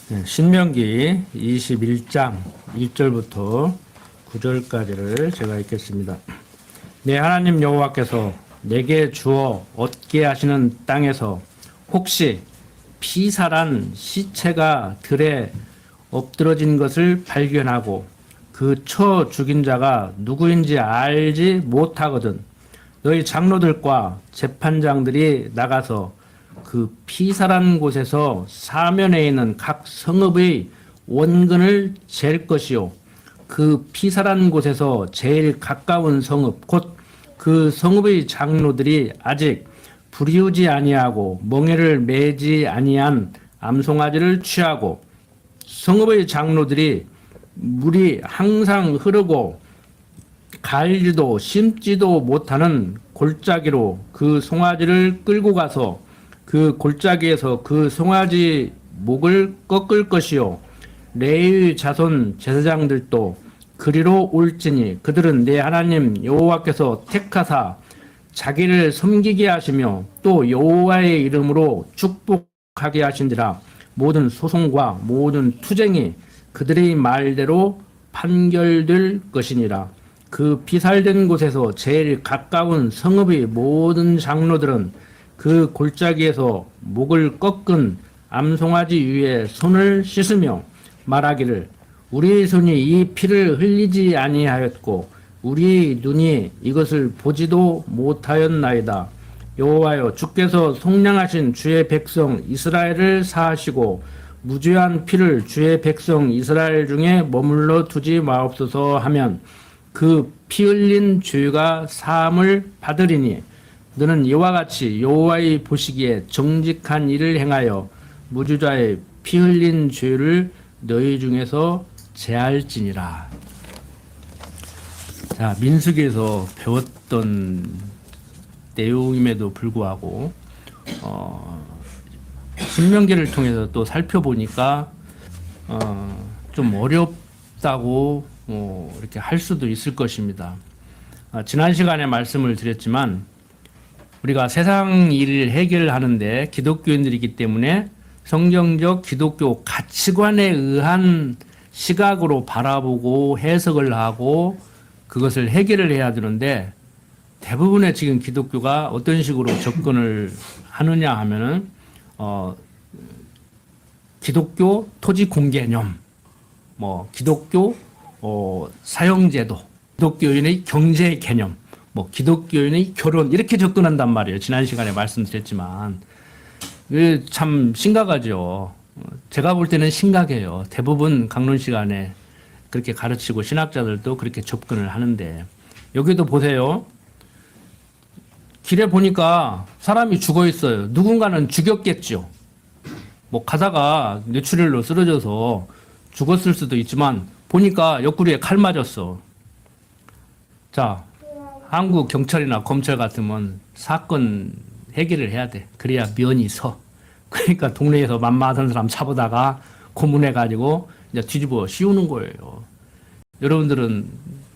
신명기 21장 1절부터 9절까지를 제가 읽겠습니다. 내 하나님 여호와께서 내게 주어 얻게 하시는 땅에서 혹시 피살한 시체가 들에 엎드러진 것을 발견하고 그 쳐 죽인 자가 누구인지 알지 못하거든 너희 장로들과 재판장들이 나가서 그 피살한 곳에서 사면에 있는 각 성읍의 원근을 잴 것이요 그 피살한 곳에서 제일 가까운 성읍 곧 그 성읍의 장로들이 아직 불이우지 아니하고 멍에를 매지 아니한 암송아지를 취하고 성읍의 장로들이 물이 항상 흐르고 갈지도 심지도 못하는 골짜기로 그 송아지를 끌고 가서 그 골짜기에서 그 송아지 목을 꺾을 것이요 레위 자손 제사장들도 그리로 올지니 그들은 내 하나님 여호와께서 택하사 자기를 섬기게 하시며 또 여호와의 이름으로 축복하게 하신지라 모든 소송과 모든 투쟁이 그들의 말대로 판결될 것이니라. 그 피살된 곳에서 제일 가까운 성읍의 모든 장로들은 그 골짜기에서 목을 꺾은 암송아지 위에 손을 씻으며 말하기를 우리의 손이 이 피를 흘리지 아니하였고 우리의 눈이 이것을 보지도 못하였나이다. 여호와여 주께서 속량하신 주의 백성 이스라엘을 사하시고 무죄한 피를 주의 백성 이스라엘 중에 머물러 두지 마옵소서 하면 그 피 흘린 죄가 사함을 받으리니 너는 이와 같이 여호와의 보시기에 정직한 일을 행하여 무죄자의 피 흘린 죄를 너희 중에서 제할지니라. 자, 민수기에서 배웠던 내용임에도 불구하고 신명기를 통해서 또 살펴보니까 좀 어렵다고 이렇게 할 수도 있을 것입니다. 지난 시간에 말씀을 드렸지만 우리가 세상 일을 해결하는데 기독교인들이기 때문에 성경적 기독교 가치관에 의한 시각으로 바라보고 해석을 하고 그것을 해결을 해야 되는데 대부분의 지금 기독교가 어떤 식으로 접근을 하느냐 하면은 기독교 토지 공개념, 뭐 기독교 사형제도, 기독교인의 경제 개념, 뭐 기독교인의 결혼 이렇게 접근한단 말이에요. 지난 시간에 말씀드렸지만 참 심각하죠. 제가 볼 때는 심각해요. 대부분 강론 시간에 그렇게 가르치고 신학자들도 그렇게 접근을 하는데 여기도 보세요. 길에 보니까 사람이 죽어 있어요. 누군가는 죽였겠죠. 뭐 가다가 뇌출혈로 쓰러져서 죽었을 수도 있지만 보니까 옆구리에 칼 맞았어. 자, 한국 경찰이나 검찰 같으면 사건 해결을 해야 돼. 그래야 면이 서. 그러니까 동네에서 만만하던 사람 잡아다가 고문해가지고 이제 뒤집어 씌우는 거예요. 여러분들은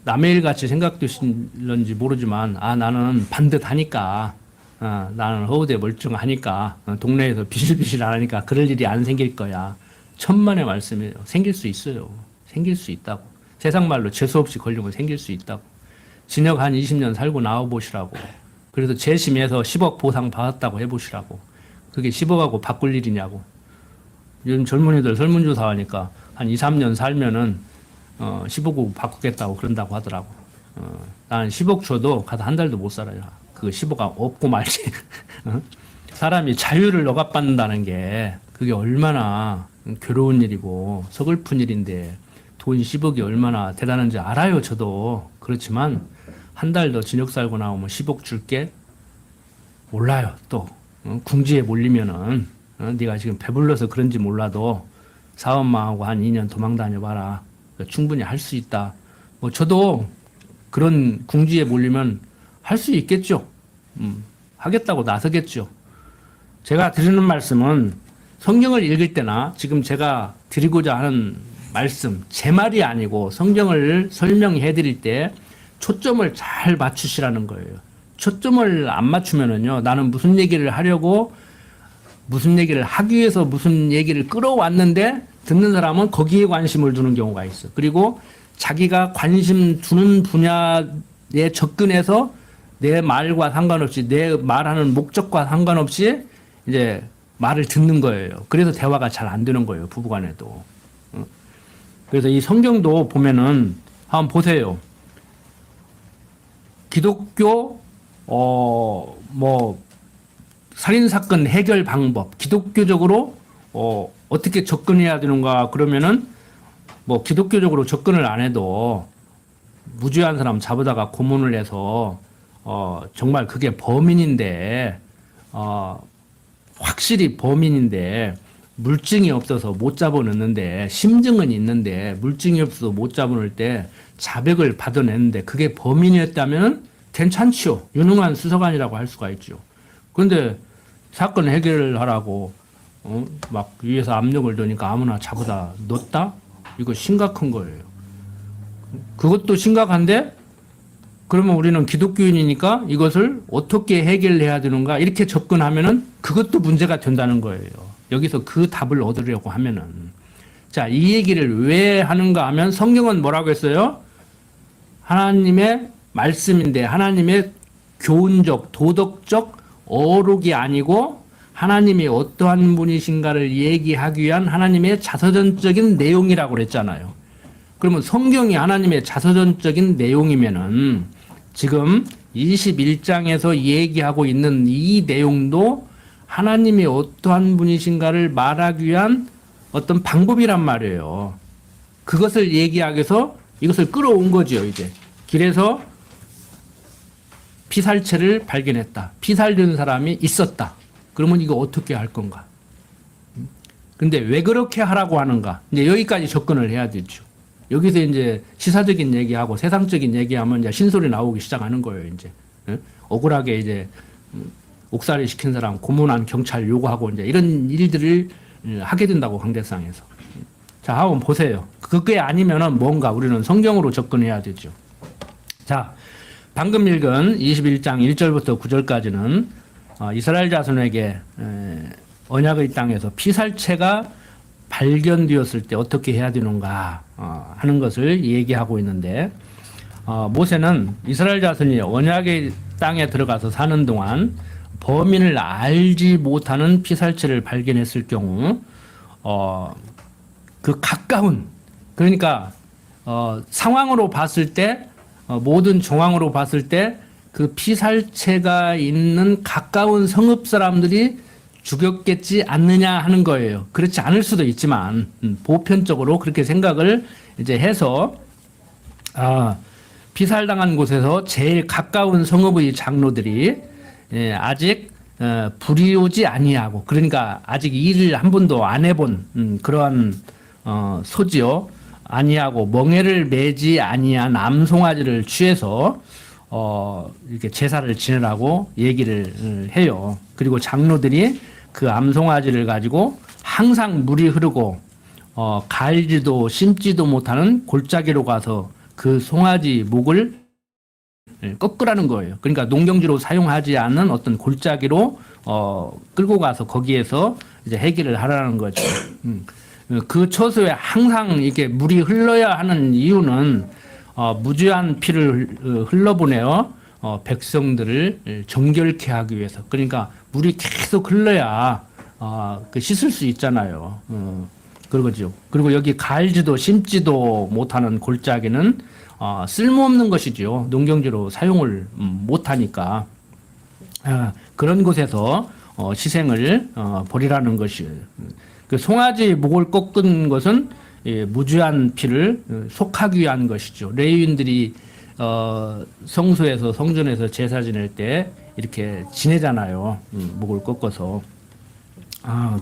남의 일 같이 생각되실런지 모르지만 나는 반듯하니까 나는 허우대 멀쩡하니까 동네에서 비실비실 안 하니까 그럴 일이 안 생길 거야. 천만의 말씀이에요. 생길 수 있어요. 생길 수 있다고. 세상 말로 재수 없이 걸리면 생길 수 있다고. 징역 한 20년 살고 나와보시라고. 그래도 재심에서 10억 보상 받았다고 해보시라고. 그게 10억하고 바꿀 일이냐고. 요즘 젊은이들 설문조사 하니까 한 2, 3년 살면은 10억 바꾸겠다고 그런다고 하더라고. 나는 10억 줘도 가다 한 달도 못 살아요. 그 10억 없고 말지. 사람이 자유를 억압받는다는 게 그게 얼마나 괴로운 일이고 서글픈 일인데 돈 10억이 얼마나 대단한지 알아요. 저도. 그렇지만 한 달 더 징역 살고 나오면 10억 줄게? 몰라요. 또 궁지에 몰리면은 네가 지금 배불러서 그런지 몰라도 사업망하고 한 2년 도망 다녀봐라. 충분히 할 수 있다. 뭐 저도 그런 궁지에 몰리면 할 수 있겠죠. 하겠다고 나서겠죠. 제가 드리는 말씀은 성경을 읽을 때나 지금 제가 드리고자 하는 말씀, 제 말이 아니고 성경을 설명해 드릴 때 초점을 잘 맞추시라는 거예요. 초점을 안 맞추면은요, 나는 무슨 얘기를 하려고, 무슨 얘기를 하기 위해서 무슨 얘기를 끌어왔는데 듣는 사람은 거기에 관심을 두는 경우가 있어. 그리고 자기가 관심 두는 분야에 접근해서 내 말과 상관없이 내 말하는 목적과 상관없이 이제 말을 듣는 거예요. 그래서 대화가 잘 안 되는 거예요. 부부간에도. 그래서 이 성경도 보면은 한번 보세요. 기독교 뭐 살인 사건 해결 방법 기독교적으로 어떻게 접근해야 되는가 그러면은 뭐 기독교적으로 접근을 안 해도 무죄한 사람 잡아다가 고문을 해서 정말 그게 범인인데 확실히 범인인데 물증이 없어서 못 잡아넣는데 심증은 있는데 물증이 없어서 못 잡아넣을 때 자백을 받아내는데 그게 범인이었다면 괜찮죠. 유능한 수사관이라고 할 수가 있죠. 그런데 사건 해결을 하라고 막 위에서 압력을 넣으니까 아무나 잡아다 넣었다? 이거 심각한 거예요. 그것도 심각한데 그러면 우리는 기독교인이니까 이것을 어떻게 해결해야 되는가 이렇게 접근하면은 그것도 문제가 된다는 거예요. 여기서 그 답을 얻으려고 하면은 자, 이 얘기를 왜 하는가 하면 성경은 뭐라고 했어요? 하나님의 말씀인데 하나님의 교훈적, 도덕적 어록이 아니고 하나님이 어떠한 분이신가를 얘기하기 위한 하나님의 자서전적인 내용이라고 그랬잖아요. 그러면 성경이 하나님의 자서전적인 내용이면은 지금 21장에서 얘기하고 있는 이 내용도 하나님이 어떠한 분이신가를 말하기 위한 어떤 방법이란 말이에요. 그것을 얘기하기 위해서 이것을 끌어온 거죠, 이제. 길에서 피살체를 발견했다. 피살된 사람이 있었다. 그러면 이거 어떻게 할 건가? 근데 왜 그렇게 하라고 하는가? 이제 여기까지 접근을 해야 되죠. 여기서 이제 시사적인 얘기하고 세상적인 얘기하면 이제 신소리 나오기 시작하는 거예요, 이제. 억울하게 이제 옥살이 시킨 사람 고문한 경찰 요구하고 이제 이런 일들을 하게 된다고 강대상에서. 자, 한번 보세요. 그게 아니면은 뭔가 우리는 성경으로 접근해야 되죠. 자, 방금 읽은 21장 1절부터 9절까지는 이스라엘 자손에게 언약의 땅에서 피살체가 발견되었을 때 어떻게 해야 되는가 하는 것을 얘기하고 있는데 모세는 이스라엘 자손이 언약의 땅에 들어가서 사는 동안 범인을 알지 못하는 피살체를 발견했을 경우 그 가까운 그러니까 상황으로 봤을 때 모든 정황으로 봤을 때 그 피살체가 있는 가까운 성읍 사람들이 죽였겠지 않느냐 하는 거예요. 그렇지 않을 수도 있지만 보편적으로 그렇게 생각을 이제 해서 피살당한 곳에서 제일 가까운 성읍의 장로들이 아직 불이 오지 아니하고 그러니까 아직 일을 한 번도 안 해본 그러한 소지요 아니하고 멍에를 매지 아니한 암송아지를 취해서 이렇게 제사를 지내라고 얘기를 해요. 그리고 장로들이 그 암송아지를 가지고 항상 물이 흐르고 갈지도 심지도 못하는 골짜기로 가서 그 송아지 목을 꺾으라는 거예요. 그러니까 농경지로 사용하지 않는 어떤 골짜기로 끌고 가서 거기에서 이제 해결을 하라는 거죠. 그 처소에 항상 이게 물이 흘러야 하는 이유는 무죄한 피를 흘러보내어 백성들을 정결케 하기 위해서. 그러니까 물이 계속 흘러야 그 씻을 수 있잖아요. 그러죠. 그리고 여기 갈지도 심지도 못하는 골짜기는 쓸모없는 것이죠. 농경지로 사용을 못하니까 그런 곳에서 희생을 벌이라는 것이에요. 그 송아지 목을 꺾은 것은 무죄한 피를 속하기 위한 것이죠. 레위인들이 성소에서 성전에서 제사 지낼 때 이렇게 지내잖아요. 목을 꺾어서.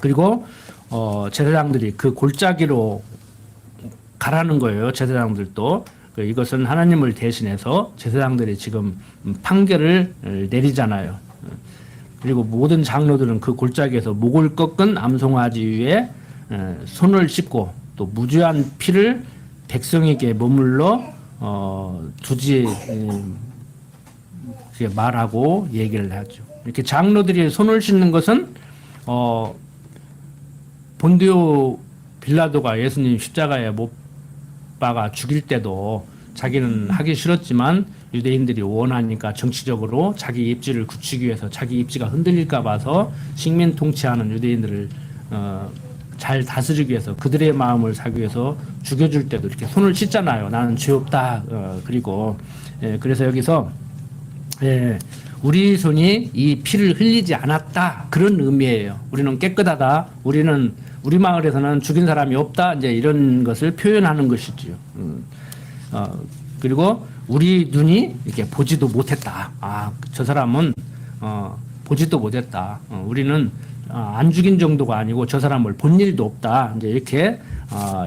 그리고 제사장들이 그 골짜기로 가라는 거예요. 제사장들도. 이것은 하나님을 대신해서 제사장들이 지금 판결을 내리잖아요. 그리고 모든 장로들은 그 골짜기에서 목을 꺾은 암송아지 위에 손을 씻고 또 무죄한 피를 백성에게 머물러 두지 말하고 얘기를 하죠. 이렇게 장로들이 손을 씻는 것은 본디오 빌라도가 예수님 십자가에 못 박아 죽일 때도 자기는 하기 싫었지만 유대인들이 원하니까 정치적으로 자기 입지를 굳히기 위해서 자기 입지가 흔들릴까 봐서 식민 통치하는 유대인들을 잘 다스리기 위해서 그들의 마음을 사기 위해서 죽여줄 때도 이렇게 손을 씻잖아요. 나는 죄 없다. 그리고 그래서 여기서 우리 손이 이 피를 흘리지 않았다. 그런 의미예요. 우리는 깨끗하다. 우리 마을에서는 죽인 사람이 없다. 이제 이런 것을 표현하는 것이지요. 그리고 우리 눈이 이렇게 보지도 못했다. 저 사람은 보지도 못했다. 우리는 안 죽인 정도가 아니고 저 사람을 본 일도 없다. 이제 이렇게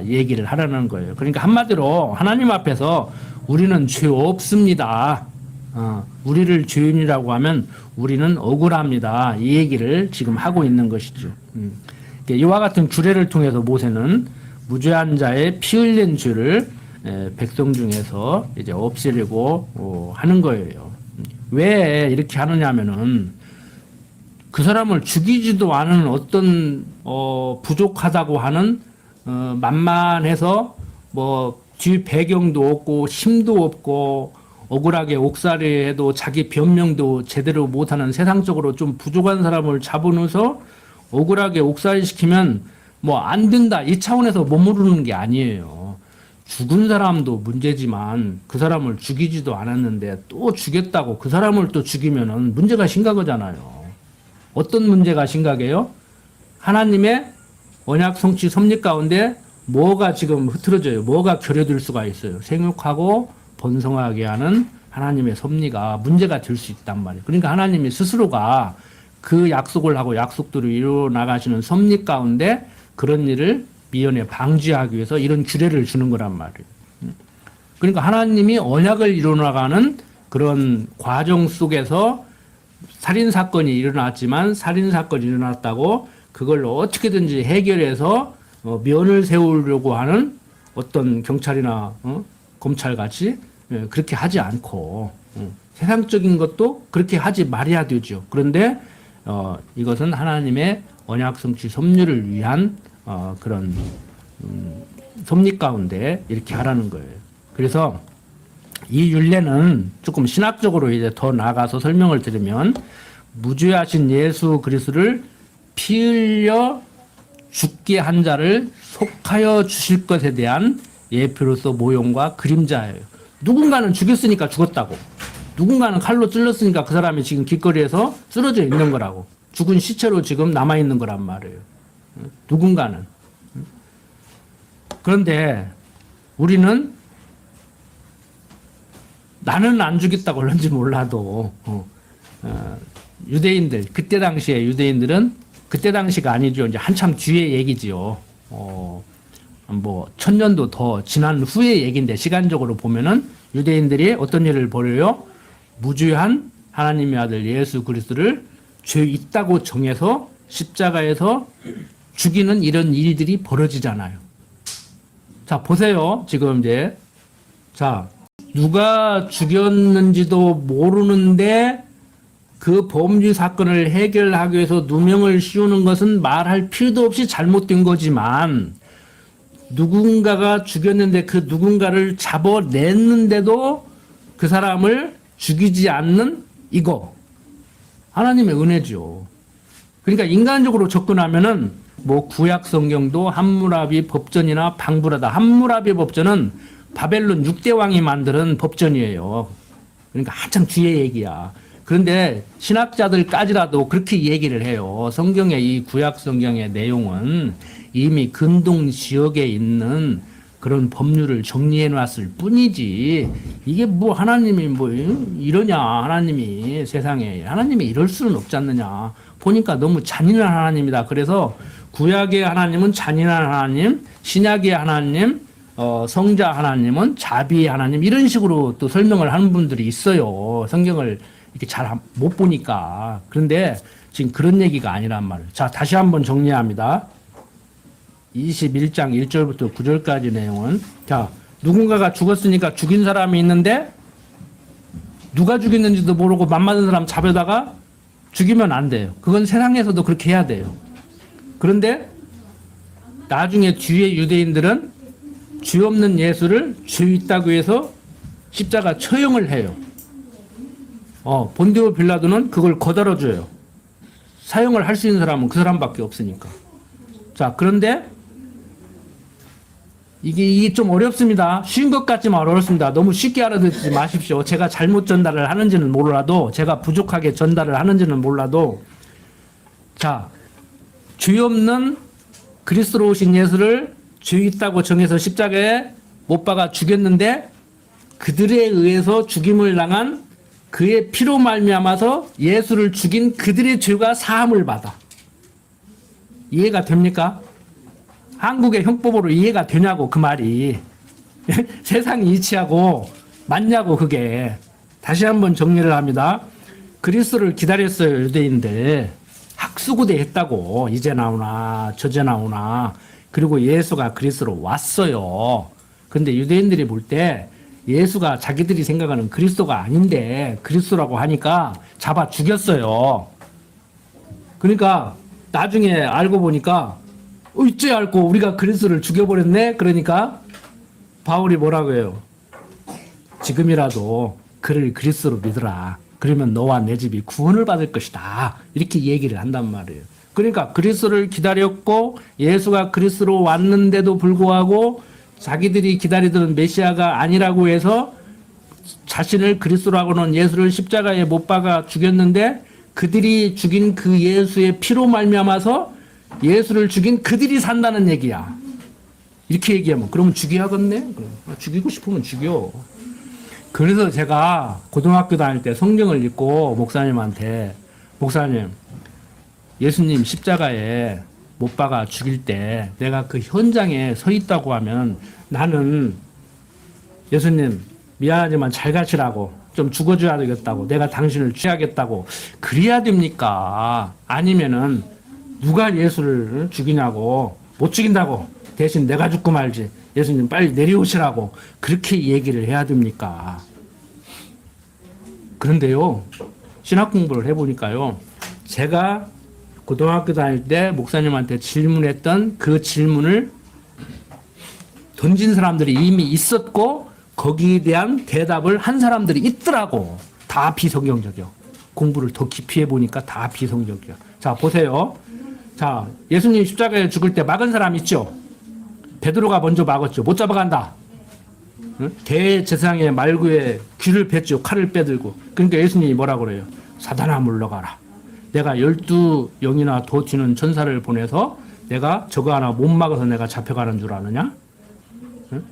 얘기를 하라는 거예요. 그러니까 한마디로 하나님 앞에서 우리는 죄 없습니다. 우리를 죄인이라고 하면 우리는 억울합니다. 이 얘기를 지금 하고 있는 것이죠. 이와 같은 규례를 통해서 모세는 무죄한 자의 피 흘린 죄를 백성 중에서 이제 없애려고 하는 거예요. 왜 이렇게 하느냐면은 그 사람을 죽이지도 않은 어떤 부족하다고 하는 만만해서 뭐 뒤 배경도 없고 힘도 없고 억울하게 옥살이해도 자기 변명도 제대로 못하는 세상적으로 좀 부족한 사람을 잡아놓아서 억울하게 옥살이시키면 뭐 안 된다 이 차원에서 머무르는 게 아니에요. 죽은 사람도 문제지만 그 사람을 죽이지도 않았는데 또 죽였다고 그 사람을 또 죽이면은 문제가 심각하잖아요. 어떤 문제가 심각해요? 하나님의 언약 성취 섭리 가운데 뭐가 지금 흐트러져요? 뭐가 결여될 수가 있어요? 생육하고 번성하게 하는 하나님의 섭리가 문제가 될 수 있단 말이에요. 그러니까 하나님이 스스로가 그 약속을 하고 약속들을 이루어 나가시는 섭리 가운데 그런 일을 미연에 방지하기 위해서 이런 규례를 주는 거란 말이에요. 그러니까 하나님이 언약을 이루어 나가는 그런 과정 속에서 살인사건이 일어났지만 살인사건이 일어났다고 그걸 어떻게든지 해결해서 면을 세우려고 하는 어떤 경찰이나 검찰같이 그렇게 하지 않고 세상적인 것도 그렇게 하지 말아야 되죠. 그런데 이것은 하나님의 언약 성취 섭리를 위한 그런 섭리 가운데 이렇게 하라는 거예요. 그래서 이 율례는 조금 신학적으로 이제 더 나아가서 설명을 드리면 무죄하신 예수 그리스도를 피 흘려 죽게 한 자를 속하여 주실 것에 대한 예표로서 모형과 그림자예요. 누군가는 죽였으니까 죽었다고. 누군가는 칼로 찔렀으니까 그 사람이 지금 길거리에서 쓰러져 있는 거라고. 죽은 시체로 지금 남아있는 거란 말이에요. 누군가는. 그런데 우리는 나는 안 죽였다고 그런지 몰라도 유대인들 그때 당시에 유대인들은 그때 당시가 아니죠. 이제 한참 뒤의 얘기지요. 뭐 1000년도 더 지난 후의 얘기인데 시간적으로 보면은 유대인들이 어떤 일을 벌여요? 무죄한 하나님의 아들 예수 그리스도를 죄 있다고 정해서 십자가에서 죽이는 이런 일들이 벌어지잖아요. 자, 보세요. 지금 이제 자, 누가 죽였는지도 모르는데 그 범죄 사건을 해결하기 위해서 누명을 씌우는 것은 말할 필요도 없이 잘못된 거지만 누군가가 죽였는데 그 누군가를 잡아냈는데도 그 사람을 죽이지 않는 이거 하나님의 은혜죠. 그러니까 인간적으로 접근하면은 뭐 구약 성경도 함무라비 법전이나 방불하다. 함무라비 법전은 바벨론 6대 왕이 만드는 법전이에요. 그러니까 한참 뒤의 얘기야. 그런데 신학자들까지라도 그렇게 얘기를 해요. 성경의 이 구약 성경의 내용은 이미 근동 지역에 있는 그런 법률을 정리해 놨을 뿐이지 이게 뭐 하나님이 뭐 이러냐 하나님이 세상에 하나님이 이럴 수는 없지 않느냐 보니까 너무 잔인한 하나님이다. 그래서 구약의 하나님은 잔인한 하나님, 신약의 하나님, 성자 하나님은 자비의 하나님 이런 식으로 또 설명을 하는 분들이 있어요. 성경을 이렇게 잘 못 보니까. 그런데 지금 그런 얘기가 아니란 말이에요. 자, 다시 한번 정리합니다. 21장 1절부터 9절까지 내용은 자, 누군가가 죽었으니까 죽인 사람이 있는데 누가 죽였는지도 모르고 맘맞은 사람 잡아다가 죽이면 안 돼요. 그건 세상에서도 그렇게 해야 돼요. 그런데 나중에 뒤에 유대인들은 죄 없는 예수를 죄 있다고 해서 십자가 처형을 해요. 본디오 빌라도는 그걸 거들어줘요. 사형을 할 수 있는 사람은 그 사람밖에 없으니까. 자, 그런데 이게 좀 어렵습니다. 쉬운 것 같지만 어렵습니다. 너무 쉽게 알아듣지 마십시오. 제가 잘못 전달을 하는지는 몰라도, 제가 부족하게 전달을 하는지는 몰라도, 자, 죄 없는 그리스도로 오신 예수를 죄 있다고 정해서 십자가에 못 박아 죽였는데, 그들에 의해서 죽임을 당한 그의 피로 말미암아서 예수를 죽인 그들의 죄가 사함을 받아. 이해가 됩니까? 한국의 형법으로 이해가 되냐고, 그 말이. 세상이 이치하고 맞냐고, 그게. 다시 한번 정리를 합니다. 그리스도를 기다렸어요, 유대인들. 학수고대 했다고. 이제 나오나 저제 나오나. 그리고 예수가 그리스도로 왔어요. 근데 유대인들이 볼 때 예수가 자기들이 생각하는 그리스도가 아닌데 그리스도라고 하니까 잡아 죽였어요. 그러니까 나중에 알고 보니까 어째 알고 우리가 그리스도를 죽여버렸네. 그러니까 바울이 뭐라고 해요? 지금이라도 그를 그리스도로 믿으라. 그러면 너와 내 집이 구원을 받을 것이다. 이렇게 얘기를 한단 말이에요. 그러니까 그리스도를 기다렸고 예수가 그리스도로 왔는데도 불구하고 자기들이 기다리던 메시아가 아니라고 해서 자신을 그리스도라고는 예수를 십자가에 못 박아 죽였는데 그들이 죽인 그 예수의 피로 말미암아서 예수를 죽인 그들이 산다는 얘기야. 이렇게 얘기하면 그러면 죽여야겠네? 죽이고 싶으면 죽여. 그래서 제가 고등학교 다닐 때 성경을 읽고 목사님한테, 목사님, 예수님 십자가에 못 박아 죽일 때 내가 그 현장에 서 있다고 하면 나는 예수님 미안하지만 잘 가시라고, 좀 죽어줘야 되겠다고, 내가 당신을 취하겠다고 그래야 됩니까? 아니면은 누가 예수를 죽이냐고, 못 죽인다고, 대신 내가 죽고 말지, 예수님 빨리 내려오시라고 그렇게 얘기를 해야 됩니까? 그런데요, 신학 공부를 해보니까요, 제가 고등학교 다닐 때 목사님한테 질문했던 그 질문을 던진 사람들이 이미 있었고 거기에 대한 대답을 한 사람들이 있더라고. 다 비성경적이요. 공부를 더 깊이 해보니까 다 비성경적이요. 자, 보세요. 자, 예수님 십자가에 죽을 때 막은 사람 있죠? 베드로가 먼저 막았죠. 못 잡아간다. 응? 대제사장의 말구에 귀를 뺐죠. 칼을 빼들고. 그러니까 예수님이 뭐라 그래요? 사단아 물러가라. 내가 12영이나 더 튀는 천사를 보내서 내가 저거 하나 못 막아서 내가 잡혀가는 줄 아느냐? 응?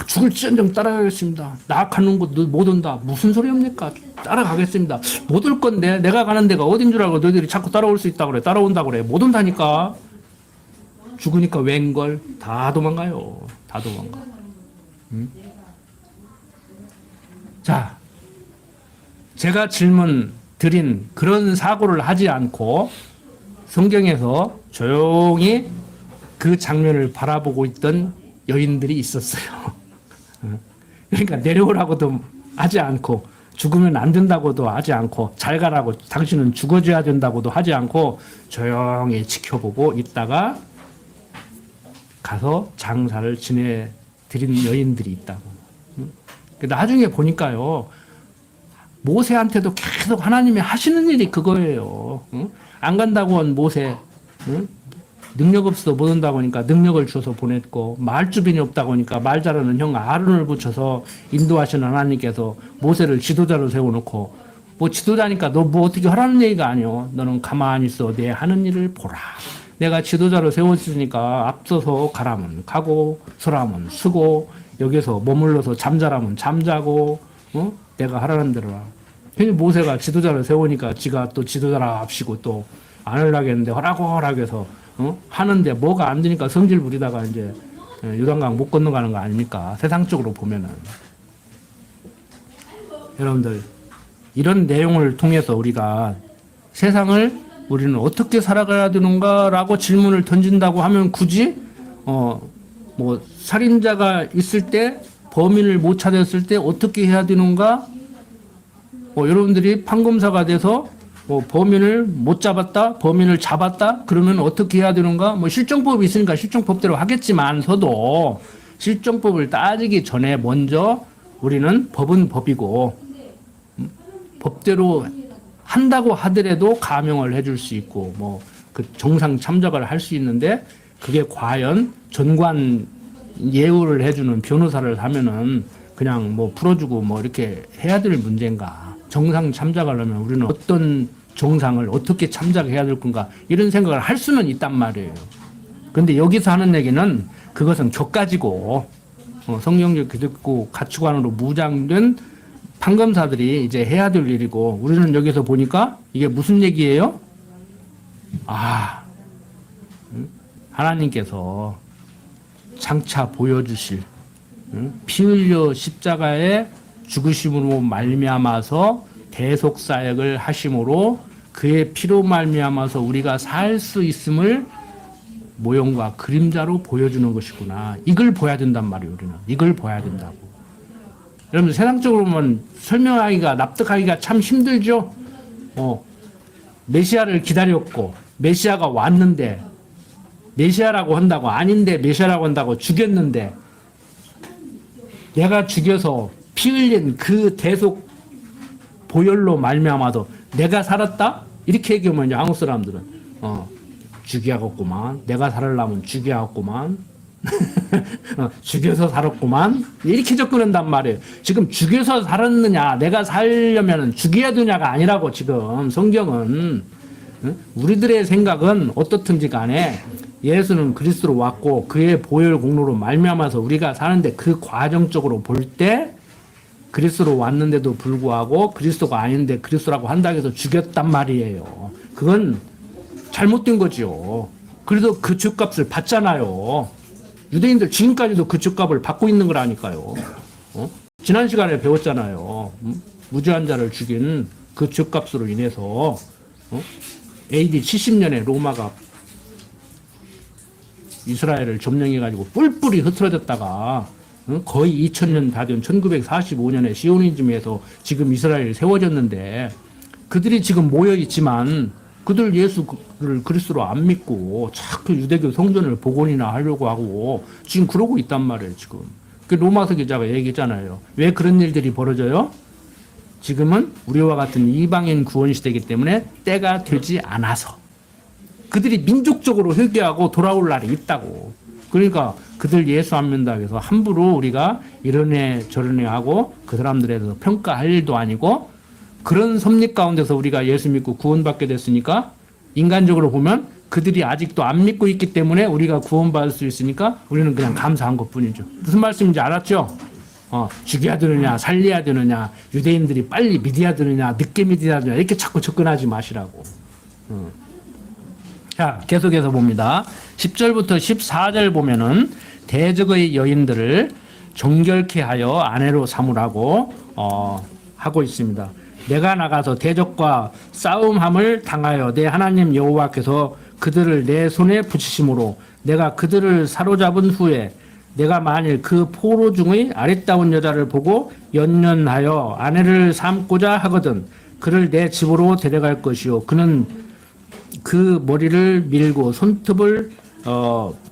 죽을지언정 따라가겠습니다. 나 가는 곳 못 온다. 무슨 소리입니까? 따라가겠습니다. 못 올 건데 내가 가는 데가 어딘 줄 알고 너희들이 자꾸 따라올 수 있다고 그래. 따라온다고 그래. 못 온다니까. 죽으니까 웬걸? 다 도망가요. 다 도망가. 응? 자, 제가 질문 드린 그런 사고를 하지 않고 성경에서 조용히 그 장면을 바라보고 있던 여인들이 있었어요. 그러니까 내려오라고도 하지 않고 죽으면 안 된다고도 하지 않고 잘 가라고, 당신은 죽어줘야 된다고도 하지 않고 조용히 지켜보고 있다가 가서 장사를 지내드린 여인들이 있다고. 나중에 보니까요, 모세한테도 계속 하나님이 하시는 일이 그거예요. 안 간다고 한 모세, 능력 없어서 못 온다고 하니까 능력을 줘서 보냈고, 말주변이 없다고 하니까 말 잘하는 형 아론을 붙여서 인도하시는 하나님께서 모세를 지도자로 세워놓고, 뭐 지도자니까 너 뭐 어떻게 하라는 얘기가 아니요. 너는 가만히 있어. 내 하는 일을 보라. 내가 지도자로 세웠으니까 앞서서 가라면 가고 서라면 서고 여기서 머물러서 잠자라면 잠자고, 내가 하라는 대로. 괜히 모세가 지도자를 세우니까 지가 또 지도자라 합시고 또 안 하려겠는데 허락허락 해서 하는데 뭐가 안 되니까 성질 부리다가 이제 요단강 못 건너가는 거 아닙니까? 세상적으로 보면은. 여러분들, 이런 내용을 통해서 우리가 세상을 우리는 어떻게 살아가야 되는가라고 질문을 던진다고 하면 굳이 뭐 살인자가 있을 때, 범인을 못 찾았을 때 어떻게 해야 되는가? 여러분들이 판검사가 돼서 범인을 못 잡았다, 범인을 잡았다, 그러면 어떻게 해야 되는가? 뭐 실정법이 있으니까 실정법대로 하겠지만서도 실정법을 따지기 전에 먼저 우리는 법은 법이고 법대로 한다고 하더라도 감형을 해줄 수 있고 뭐 그 정상 참작을 할 수 있는데 그게 과연 전관 예우를 해주는 변호사를 하면은 그냥 뭐 풀어주고 뭐 이렇게 해야 될 문제인가? 정상 참작하려면 우리는 어떤 정상을 어떻게 참작해야 될 건가? 이런 생각을 할 수는 있단 말이에요. 근데 여기서 하는 얘기는 그것은 격가지고 성경적 기독교 가치관으로 무장된 판검사들이 이제 해야 될 일이고 우리는 여기서 보니까 이게 무슨 얘기예요? 하나님께서 장차 보여주실 피 흘려 십자가에 죽으심으로 말미암아서 대속 사역을 하심으로 그의 피로 말미암아서 우리가 살 수 있음을 모형과 그림자로 보여주는 것이구나. 이걸 봐야 된단 말이에요. 우리는 이걸 봐야 된다고. 여러분 세상적으로 보면 설명하기가 납득하기가 참 힘들죠. 메시아를 기다렸고 메시아가 왔는데 메시아라고 한다고 아닌데 메시아라고 한다고 죽였는데 내가 죽여서 피 흘린 그 대속 보혈로 말미암아서 내가 살았다? 이렇게 얘기하면 이제 한국 사람들은 죽여야겠구만. 내가 살으려면 죽여야겠구만. 죽여서 살았구만. 이렇게 접근한단 말이에요. 지금 죽여서 살았느냐 내가 살려면 죽여야 되냐가 아니라고 지금 성경은. 우리들의 생각은 어떻든지 간에 예수는 그리스도로 왔고 그의 보혈 공로로 말미암아서 우리가 사는데 그 과정적으로 볼 때 그리스도로 왔는데도 불구하고 그리스도가 아닌데 그리스도라고 한다고 해서 죽였단 말이에요. 그건 잘못된 거지요. 그래도 그 죄값을 받잖아요. 유대인들 지금까지도 그 죄값을 받고 있는 거라니까요. 지난 시간에 배웠잖아요. 무죄한 자를 죽인 그 죄값으로 인해서 AD 70년에 로마가 이스라엘을 점령해가지고 뿔뿔이 흩어졌다가 거의 2000년 다 된 1945년에 시오니즘에서 지금 이스라엘이 세워졌는데 그들이 지금 모여있지만 그들 예수를 그리스도로 안 믿고 자꾸 유대교 성전을 복원이나 하려고 하고 지금 그러고 있단 말이에요. 지금 그 로마서 기자가 얘기했잖아요. 왜 그런 일들이 벌어져요? 지금은 우리와 같은 이방인 구원 시대이기 때문에 때가 되지 않아서 그들이 민족적으로 회개하고 돌아올 날이 있다고. 그러니까 그들 예수 안 믿는다고 해서 함부로 우리가 이런 애 저런 애 하고 그 사람들에 대해서 평가할 일도 아니고 그런 섭리 가운데서 우리가 예수 믿고 구원받게 됐으니까 인간적으로 보면 그들이 아직도 안 믿고 있기 때문에 우리가 구원받을 수 있으니까 우리는 그냥 감사한 것뿐이죠. 무슨 말씀인지 알았죠? 죽여야 되느냐 살려야 되느냐 유대인들이 빨리 믿어야 되느냐 늦게 믿어야 되느냐 이렇게 자꾸 접근하지 마시라고. 자 계속해서 봅니다. 10절부터 14절 보면은 대적의 여인들을 정결케 하여 아내로 삼으라고 하고 있습니다. 내가 나가서 대적과 싸움함을 당하여 내 하나님 여호와께서 그들을 내 손에 붙이심으로 내가 그들을 사로잡은 후에 내가 만일 그 포로 중의 아리따운 여자를 보고 연연하여 아내를 삼고자 하거든 그를 내 집으로 데려갈 것이요 그는 그 머리를 밀고 손톱을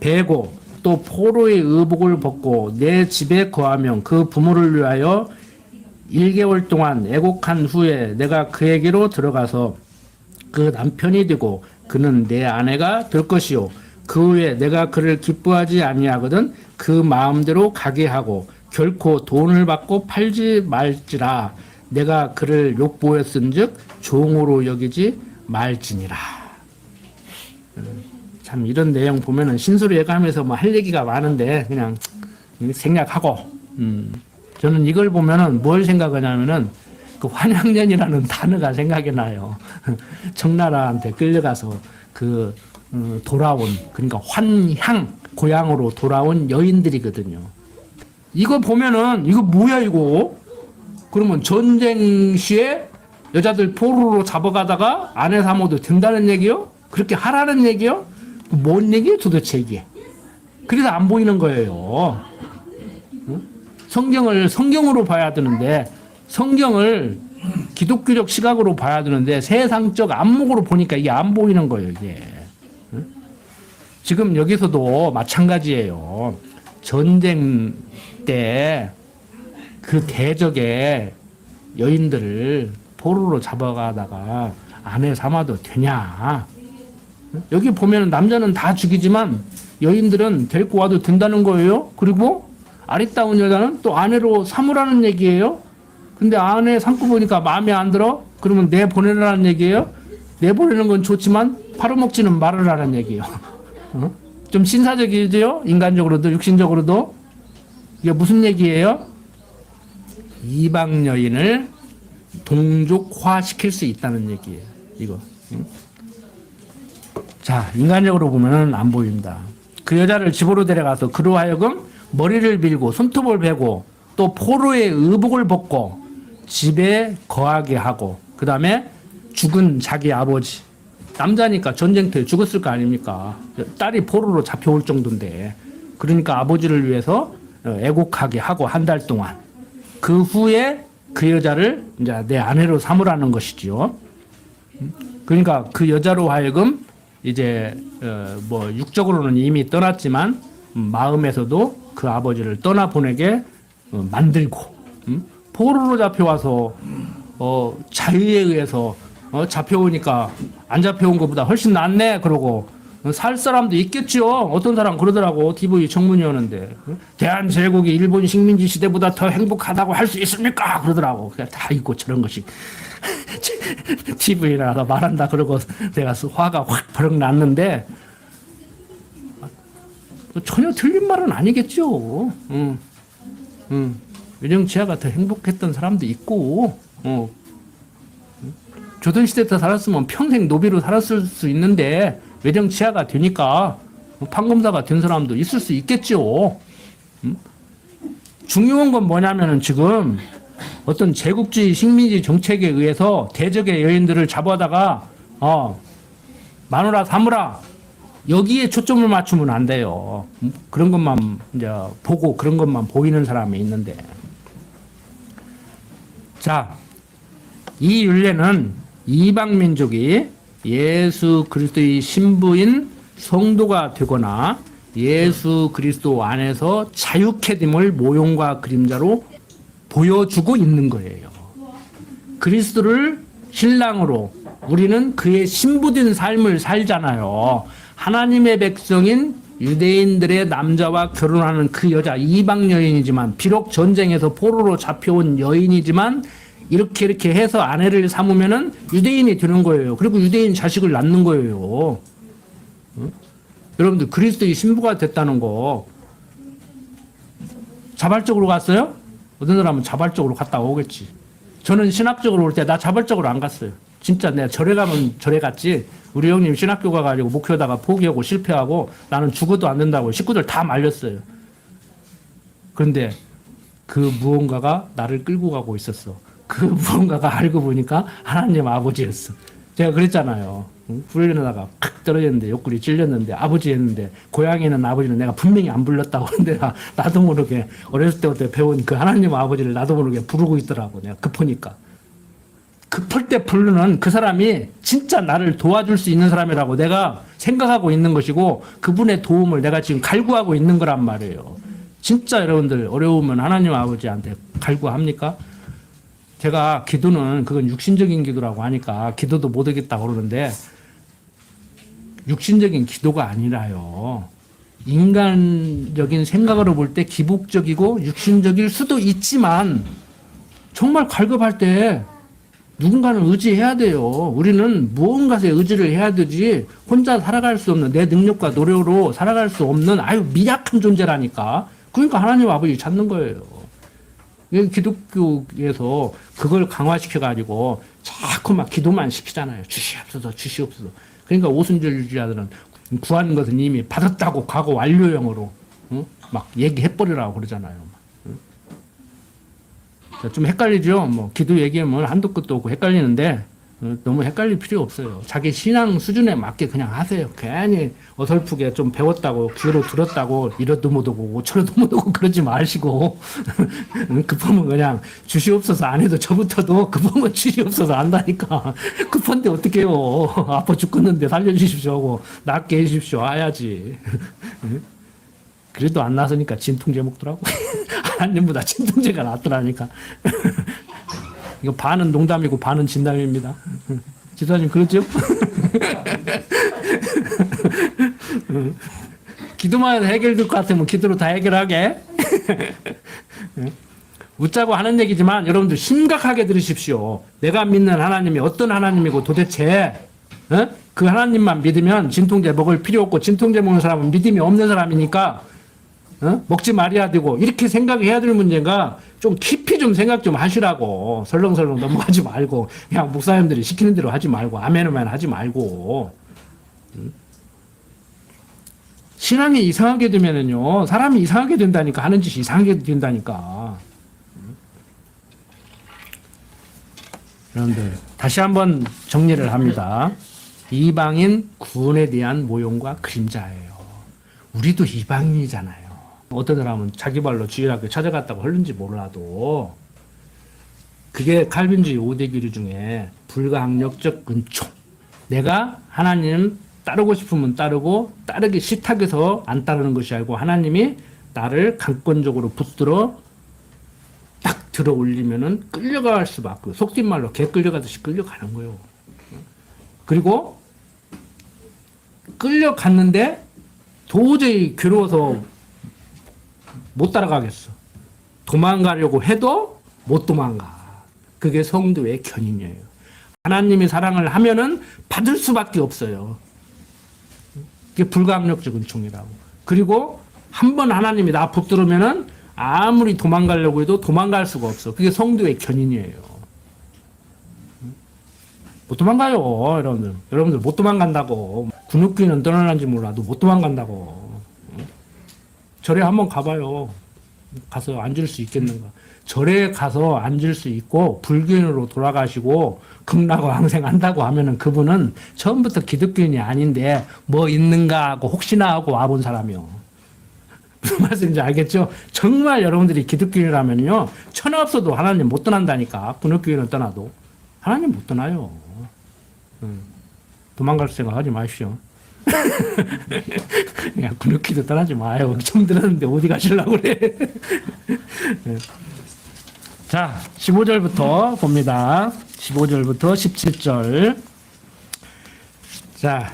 베고 또 포로의 의복을 벗고 내 집에 거하며 그 부모를 위하여 1개월 동안 애곡한 후에 내가 그에게로 들어가서 그 남편이 되고 그는 내 아내가 될 것이요 그 후에 내가 그를 기뻐하지 아니하거든 그 마음대로 가게 하고 결코 돈을 받고 팔지 말지라 내가 그를 욕보였은즉 종으로 여기지 말지니라. 참 이런 내용 보면은 신수로 예감해서 뭐 할 얘기가 많은데 그냥 생략하고 저는 이걸 보면은 뭘 생각하냐면은 그 환양년이라는 단어가 생각이 나요. 청나라한테 끌려가서 그 돌아온 그러니까 환향 고향으로 돌아온 여인들이거든요. 이거 보면은 이거 뭐야 이거? 그러면 전쟁 시에 여자들 포로로 잡아가다가 아내 삼아도 된다는 얘기요? 그렇게 하라는 얘기요? 뭔 얘기예요 도대체 이게? 그래서 안 보이는 거예요. 성경을 성경으로 봐야 되는데 성경을 기독교적 시각으로 봐야 되는데 세상적 안목으로 보니까 이게 안 보이는 거예요, 이게. 응? 지금 여기서도 마찬가지예요. 전쟁 때 그 대적의 여인들을 포로로 잡아가다가 아내 삼아도 되냐? 여기 보면 남자는 다 죽이지만 여인들은 데리고 와도 된다는 거예요. 그리고 아리따운 여자는 또 아내로 삼으라는 얘기예요. 근데 아내 삼고 보니까 마음에 안 들어? 그러면 내보내라는 얘기예요. 내보내는 건 좋지만 팔아먹지는 말으라는 얘기예요. 좀 신사적이죠? 인간적으로도 육신적으로도. 이게 무슨 얘기예요? 이방 여인을 동족화시킬 수 있다는 얘기예요. 이거. 자, 인간적으로 보면 안 보입니다. 그 여자를 집으로 데려가서 그로 하여금 머리를 밀고 손톱을 베고 또 포로의 의복을 벗고 집에 거하게 하고 그 다음에 죽은 자기 아버지 남자니까 전쟁터에 죽었을 거 아닙니까? 딸이 포로로 잡혀올 정도인데 그러니까 아버지를 위해서 애곡하게 하고 한 달 동안 그 후에 그 여자를 이제 내 아내로 삼으라는 것이지요. 그러니까 그 여자로 하여금 이제 뭐 육적으로는 이미 떠났지만 마음에서도 그 아버지를 떠나보내게 만들고 포로로 잡혀와서 자유에 의해서 잡혀오니까 안 잡혀온 것보다 훨씬 낫네 그러고 살 사람도 있겠죠. 어떤 사람 그러더라고. TV 청문위원인데 대한제국이 일본 식민지 시대보다 더 행복하다고 할 수 있습니까? 그러더라고. 그냥 다 있고 저런 것이 TV에 나가 말한다 그러고 내가 화가 확 버럭 났는데 전혀 틀린 말은 아니겠죠. 외정치아가 더 행복했던 사람도 있고 조선시대 때 살았으면 평생 노비로 살았을 수 있는데 외정치아가 되니까 판검사가 된 사람도 있을 수 있겠죠. 중요한 건 뭐냐면은 지금 어떤 제국주의 식민지 정책에 의해서 대적의 여인들을 잡아다가 마누라 삼으라 여기에 초점을 맞추면 안 돼요. 그런 것만 이제 보고 그런 것만 보이는 사람이 있는데 자, 이 율례는 이방 민족이 예수 그리스도의 신부인 성도가 되거나 예수 그리스도 안에서 자유케 됨을 모형과 그림자로 보여주고 있는 거예요. 그리스도를 신랑으로 우리는 그의 신부된 삶을 살잖아요. 하나님의 백성인 유대인들의 남자와 결혼하는 그 여자 이방 여인이지만 비록 전쟁에서 포로로 잡혀온 여인이지만 이렇게 해서 아내를 삼으면은 유대인이 되는 거예요. 그리고 유대인 자식을 낳는 거예요. 여러분들 그리스도의 신부가 됐다는 거 자발적으로 갔어요? 어떤 사람은 자발적으로 갔다 오겠지. 저는 신학적으로 올 때 나 자발적으로 안 갔어요. 진짜 내가 절에 가면 절에 갔지. 우리 형님 신학교 가가지고 목표다가 포기하고 실패하고 나는 죽어도 안 된다고 식구들 다 말렸어요. 그런데 그 무언가가 나를 끌고 가고 있었어. 그 무언가가 알고 보니까 하나님 아버지였어. 제가 그랬잖아요. 훈련하다가 팍 떨어졌는데 옆구리 찔렸는데 아버지 했는데 고향에는 아버지는 내가 분명히 안 불렀다고 하는데 나도 모르게 어렸을 때부터 배운 그 하나님 아버지를 나도 모르게 부르고 있더라고. 내가 급하니까. 급할 때 부르는 그 사람이 진짜 나를 도와줄 수 있는 사람이라고 내가 생각하고 있는 것이고 그분의 도움을 내가 지금 갈구하고 있는 거란 말이에요. 진짜 여러분들 어려우면 하나님 아버지한테 갈구합니까? 제가 기도는 그건 육신적인 기도라고 하니까 기도도 못 하겠다고 그러는데 육신적인 기도가 아니라요. 인간적인 생각으로 볼 때 기복적이고 육신적일 수도 있지만 정말 갈급할 때 누군가는 의지해야 돼요. 우리는 무언가에 의지를 해야 되지 혼자 살아갈 수 없는 내 능력과 노력으로 살아갈 수 없는 아유 미약한 존재라니까. 그러니까 하나님 아버지 찾는 거예요. 기독교에서 그걸 강화시켜가지고 자꾸 막 기도만 시키잖아요. 주시옵소서, 주시옵소서. 그러니까 오순절주의자들은 구하는 것은 이미 받았다고 가고 완료형으로 막 얘기해버리라고 그러잖아요. 좀 헷갈리죠? 뭐 기도 얘기하면 한도 끝도 없고 헷갈리는데 너무 헷갈릴 필요 없어요. 자기 신앙 수준에 맞게 그냥 하세요. 괜히 어설프게 좀 배웠다고, 귀로 들었다고, 이러도 못하고, 저러도 못하고 그러지 마시고, 급하면 그냥 주시옵소서 안 해도 저부터도 급하면 주시옵소서 한다니까. 급한데 어떡해요. 아파 죽겠는데 살려주십시오 하고, 낫게 해주십시오. 해야지. 그래도 안 나서니까 진통제 먹더라고. 하나님보다 진통제가 낫더라니까. 이거 반은 농담이고 반은 진담입니다. 지사님 그렇죠? 기도만 해도 해결될 것 같으면 기도로 다 해결하게. 웃자고 하는 얘기지만 여러분들 심각하게 들으십시오. 내가 믿는 하나님이 어떤 하나님이고 도대체 그 하나님만 믿으면 진통제 먹을 필요 없고 진통제 먹는 사람은 믿음이 없는 사람이니까 먹지 말아야 되고 이렇게 생각해야 될 문제가 좀 깊이 좀 생각 좀 하시라고. 설렁설렁 넘어가지 말고 그냥 목사님들이 시키는 대로 하지 말고 아멘만 하지 말고. 신앙이 이상하게 되면은요 사람이 이상하게 된다니까. 하는 짓이 이상하게 된다니까. 여러분들 다시 한번 정리를 합니다. 이방인 구원에 대한 모형과 그림자예요. 우리도 이방인이잖아요. 어떤 사람은 자기 발로 주일학교 찾아갔다고 하는지 몰라도 그게 칼빈주의 5대 교리 중에 불가항력적 은총. 내가 하나님 따르고 싶으면 따르고 따르기 싫다해서 안 따르는 것이 아니고 하나님이 나를 강권적으로 붙들어 딱 들어 올리면은 끌려갈 수밖에. 속된 말로 개 끌려가듯이 끌려가는 거예요. 그리고 끌려갔는데 도저히 괴로워서 못 따라가겠어. 도망가려고 해도 못 도망가. 그게 성도의 견인이에요. 하나님이 사랑을 하면은 받을 수밖에 없어요. 그게 불가항력적 은총이라고. 그리고 한번 하나님이 나 붙들으면은 아무리 도망가려고 해도 도망갈 수가 없어. 그게 성도의 견인이에요. 못 도망가요, 여러분들. 여러분들 못 도망간다고. 군육귀는 떠나는지 몰라도 못 도망간다고. 절에 한번 가봐요. 가서 앉을 수 있겠는가. 절에 가서 앉을 수 있고 불교인으로 돌아가시고 극락왕생 한다고 하면은 그분은 처음부터 기독교인이 아닌데 뭐 있는가 하고 혹시나 하고 와본 사람이요. 무슨 말씀인지 알겠죠? 정말 여러분들이 기독교인이라면요 천하 없어도 하나님 못 떠난다니까. 군육교인은 떠나도 하나님 못 떠나요. 도망갈 생각 하지 마십시오. 그냥 군육기도 떠나지 마요. 처음 들었는데 어디 가시려고 그래. 자, 15절부터 봅니다. 15절부터 17절. 자,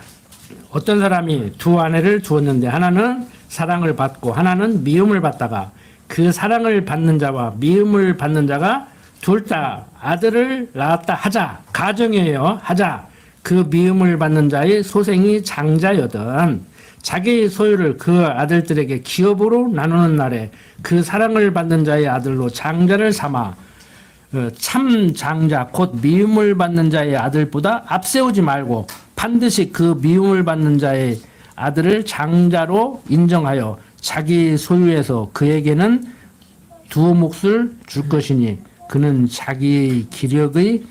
어떤 사람이 두 아내를 두었는데 하나는 사랑을 받고 하나는 미움을 받다가 그 사랑을 받는 자와 미움을 받는 자가 둘 다 아들을 낳았다 하자. 가정이에요. 하자. 그 미움을 받는 자의 소생이 장자여든 자기의 소유를 그 아들들에게 기업으로 나누는 날에 그 사랑을 받는 자의 아들로 장자를 삼아 참 장자 곧 미움을 받는 자의 아들보다 앞세우지 말고 반드시 그 미움을 받는 자의 아들을 장자로 인정하여 자기 소유에서 그에게는 두 몫을 줄 것이니 그는 자기의 기력의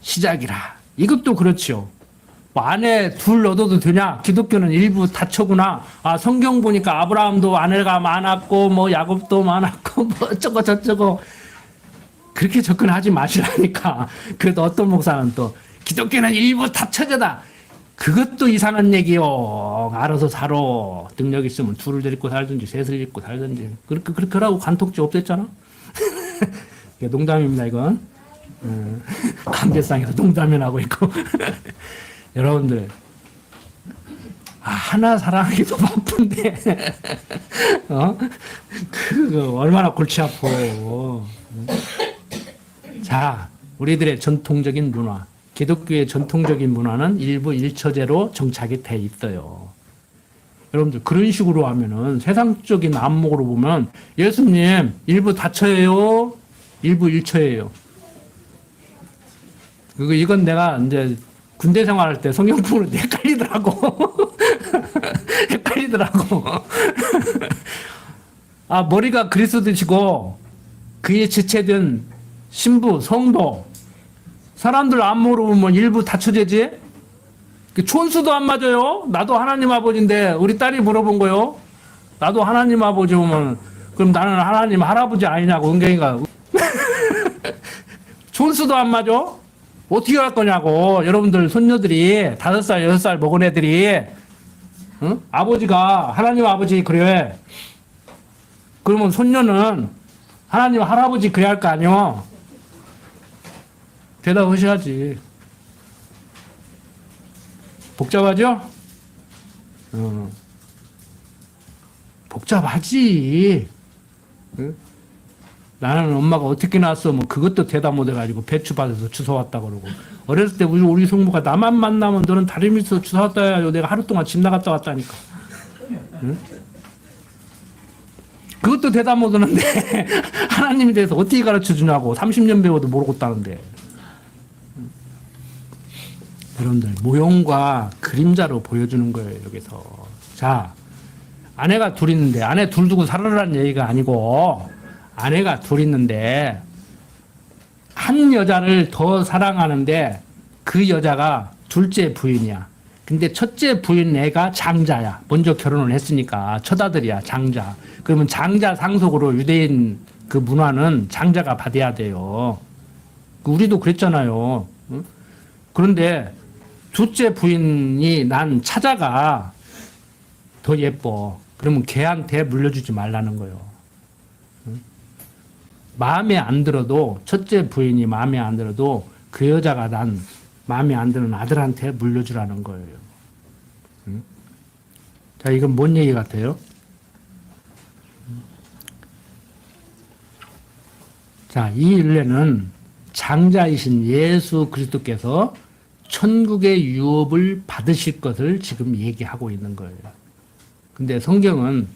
시작이라. 이것도 그렇죠. 뭐 아내 둘 얻어도 되냐? 기독교는 일부 다처구나. 아, 성경 보니까 아브라함도 아내가 많았고, 뭐 야곱도 많았고, 뭐 어쩌고 저쩌고. 그렇게 접근하지 마시라니까. 그래도 어떤 목사는 또 기독교는 일부 다처제다. 그것도 이상한 얘기요. 알아서 살아. 능력 있으면 둘을 데리고 살든지 셋을 데리고 살든지. 그렇게 하라고 간통죄 없앴잖아. 농담입니다, 이건. 관계상에서 농담이 나고 있고. 여러분들, 하나 사랑하기도 바쁜데, 얼마나 골치 아파. 자, 우리들의 전통적인 문화, 기독교의 전통적인 문화는 일부 일처제로 정착이 돼 있어요. 여러분들, 그런 식으로 하면은 세상적인 안목으로 보면 예수님, 일부 다처예요? 일부 일처예요? 이건 내가 이제 군대 생활할 때 성경 보는 데 헷갈리더라고. 헷갈리더라고. 아, 머리가 그리스도시고 그의 지체된 신부, 성도, 사람들 안 물어보면 일부 다처제지? 촌수도 안 맞아요? 나도 하나님 아버지인데 우리 딸이 물어본 거요. 나도 하나님 아버지 오면 그럼 나는 하나님 할아버지 아니냐고 은경이가. 촌수도 안 맞아? 어떻게 할 거냐고. 여러분들 손녀들이 5살 6살 먹은 애들이 응? 아버지가 하나님 아버지 그래. 그러면 손녀는 하나님 할아버지 그래야 할 거 아니요. 대답하셔야지. 복잡하죠? 복잡하지. 응? 나는 엄마가 어떻게 낳았어? 뭐 그것도 대답 못 해가지고 배추 받아서 주워 왔다 그러고. 어렸을 때 우리 성부가 나만 만나면 너는 다른 밑에서 주워 왔다 해야죠. 내가 하루 동안 집 나갔다 왔다니까. 응? 그것도 대답 못 하는데 하나님에 대해서 어떻게 가르쳐 주냐고. 30년 배워도 모르고 있다는데. 여러분들 모형과 그림자로 보여주는 거예요. 여기서. 자, 아내가 둘 있는데 아내 둘 두고 살아라는 얘기가 아니고 아내가 둘 있는데 한 여자를 더 사랑하는데 그 여자가 둘째 부인이야. 근데 첫째 부인 애가 장자야. 먼저 결혼을 했으니까 첫아들이야. 장자. 그러면 장자 상속으로 유대인 그 문화는 장자가 받아야 돼요. 우리도 그랬잖아요. 응? 그런데 둘째 부인이 난 차자가 더 예뻐. 그러면 걔한테 물려주지 말라는 거예요. 응? 마음에 안 들어도 첫째 부인이 마음에 안 들어도 그 여자가 난 마음에 안 드는 아들한테 물려주라는 거예요. 응? 자, 이건 뭔 얘기 같아요? 자, 이 일례는 장자이신 예수 그리스도께서 천국의 유업을 받으실 것을 지금 얘기하고 있는 거예요. 근데 성경은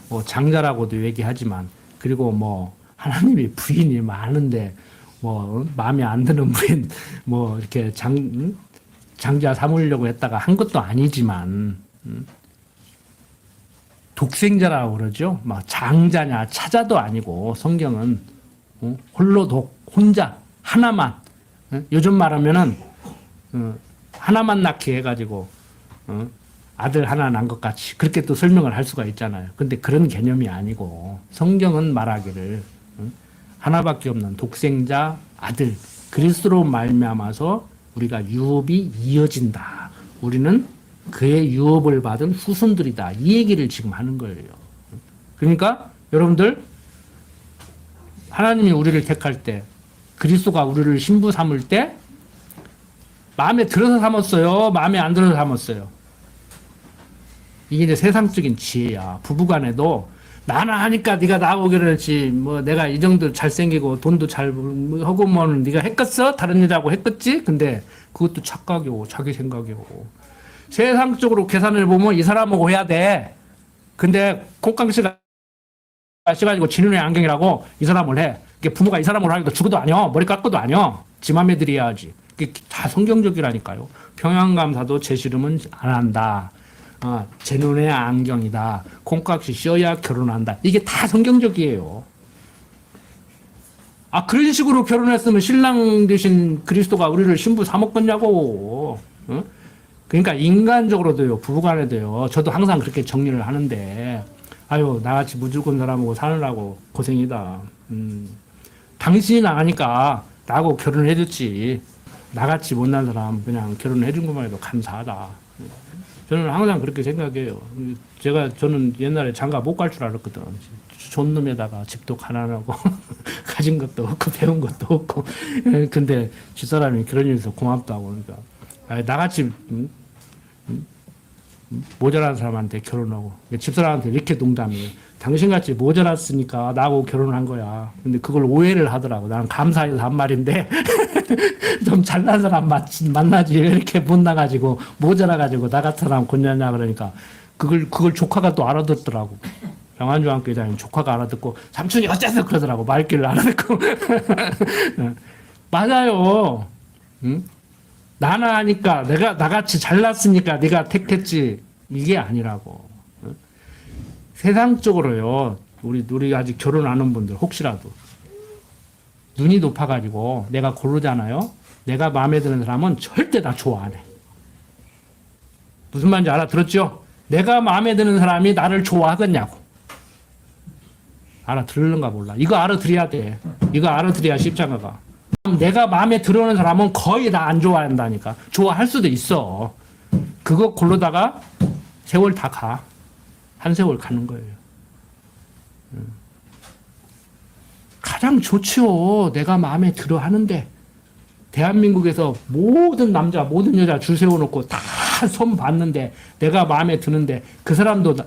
뭐 장자라고도 얘기하지만 그리고 뭐 하나님이 부인이 많은데 뭐 마음에 안 드는 부인 뭐 이렇게 장자 삼으려고 했다가 한 것도 아니지만 독생자라고 그러죠. 막 장자냐 차자도 아니고 성경은 홀로 혼자 하나만 요즘 말하면은 하나만 낳게 해가지고 아들 하나 낳은 것 같이 그렇게 또 설명을 할 수가 있잖아요. 근데 그런 개념이 아니고 성경은 말하기를 하나밖에 없는 독생자 아들 그리스도로 말미암아서 우리가 유업이 이어진다. 우리는 그의 유업을 받은 후손들이다. 이 얘기를 지금 하는 거예요. 그러니까 여러분들 하나님이 우리를 택할 때 그리스도가 우리를 신부 삼을 때 마음에 들어서 삼았어요? 마음에 안 들어서 삼았어요? 이게 이제 세상적인 지혜야. 부부간에도 나는 하니까 네가 나오기로 했지. 뭐 내가 이 정도 잘생기고 돈도 잘 하고 뭐 네가 했겠어? 다른 여자하고 했겠지? 근데 그것도 착각이고 자기 생각이고. 세상적으로 계산을 보면 이 사람하고 해야 돼. 근데 콩강씨가 가지고 진윤의 안경이라고 이 사람을 해. 부모가 이 사람으로 하기도 죽어도 아니여. 머리 깎고도 아니여. 지 맘에 들여야지. 다 성경적이라니까요. 평양감사도 제 싫으면 안 한다. 제 눈의 안경이다. 콩깍지 씌어야 결혼한다. 이게 다 성경적이에요. 그런 식으로 결혼했으면 신랑 되신 그리스도가 우리를 신부 삼았겠냐고. 응? 그러니까 인간적으로도요, 부부간에도요. 저도 항상 그렇게 정리를 하는데, 아유, 나같이 무조건 사람하고 사느라고 고생이다. 당신이 나가니까 나하고 결혼을 해줬지. 나같이 못난 사람 그냥 결혼을 해준 것만 해도 감사하다. 저는 항상 그렇게 생각해요. 저는 옛날에 장가 못 갈 줄 알았거든. 좋은 놈에다가 집도 가난하고 가진 것도 없고 배운 것도 없고. 근데 집사람이 그런 일에서 고맙다고 그러니까 나같이 모자란 사람한테 결혼하고 집사람한테 이렇게 농담이에요. 당신같이 모자랐으니까 나하고 결혼한 거야. 근데 그걸 오해를 하더라고. 나는 감사해서 한 말인데 좀 잘난 사람 만나지 왜 이렇게 못나가지고 모자라가지고 나 같은 사람 곤냐냐 그러니까 그걸 조카가 또 알아듣더라고. 영안중학교에 다니는 조카가 알아듣고 삼촌이 어째서 그러더라고. 말귀를 알아듣고. 맞아요. 응? 나나 하니까 내가 나같이 잘났으니까 네가 택했지. 이게 아니라고. 세상적으로요. 우리 아직 결혼 안 한 분들 혹시라도 눈이 높아가지고 내가 고르잖아요. 내가 마음에 드는 사람은 절대 나 좋아 안 해. 무슨 말인지 알아들었죠? 내가 마음에 드는 사람이 나를 좋아하겠냐고. 알아들을는가 몰라. 이거 알아들어야 돼. 이거 알아들어야 십자가가. 내가 마음에 들어오는 사람은 거의 다 안 좋아한다니까. 좋아할 수도 있어. 그거 고르다가 세월 다 가. 한 세월 가는 거예요. 가장 좋지요. 내가 마음에 들어 하는데. 대한민국에서 모든 남자, 모든 여자 줄 세워놓고 다 손 봤는데 내가 마음에 드는데 그 사람도 다